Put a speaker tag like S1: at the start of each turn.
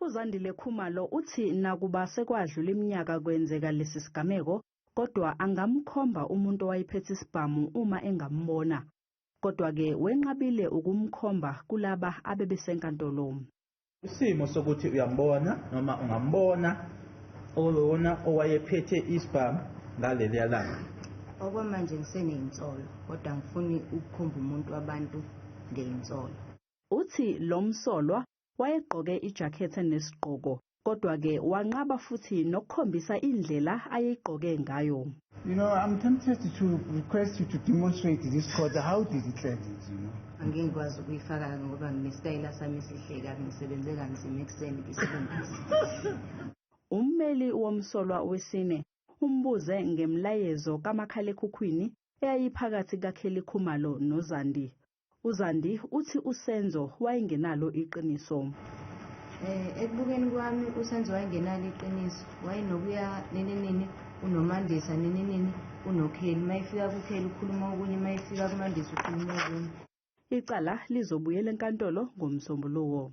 S1: U-U-Zandile Khumalo uthi nakuba sekwadlula iminyaka kwenzeka lesi sigameko, kodwa angamkhomba umuntu owayephethe isibhamu uma engambona. Kodwa-ke wenqabile ukumkhomba kulaba abebesenkantolo.
S2: Isimo sokuthi uyambona noma ungambona owona owayephethe isibhamu ngaleliya langa.
S3: Okwamanje ngiseney'nsolo, kodwa ngifuni ukukhomba umuntu wabantu ngey'nsolo.
S1: Uthi lo msolwa wayegqoke ijakhethi enesigqoko, kodwa-ke wanqaba futhi nokukhombisa indlela ayeyigqoke ngayo.
S4: You know, I'm tempted to request you to demonstrate this court. How did it let it, you know?
S3: Angeke ngikwazi ukuyifaka ngoba nginesitayela sami esihle kabi, ngisebenze kanzima ekuseni ngisebenzisa.
S1: Ummeli womsolwa wesine umbuze ngemlayezo kamakhalekhukhwini eyayiphakathi kaKheli Khumalo noZandi. UZandi uthi uSenzo wayengenalo iqiniso.
S3: Ekubukeni kwami uSenzo wayengenalo iqiniso. Wayenokuya nini unomandisa nini unoKheli. Mayifika kuKheli ukhuluma okunye, mayifika kuMandisa ukhuluma okunye.
S1: Icala lizobuyela enkantolo ngomsombuluko.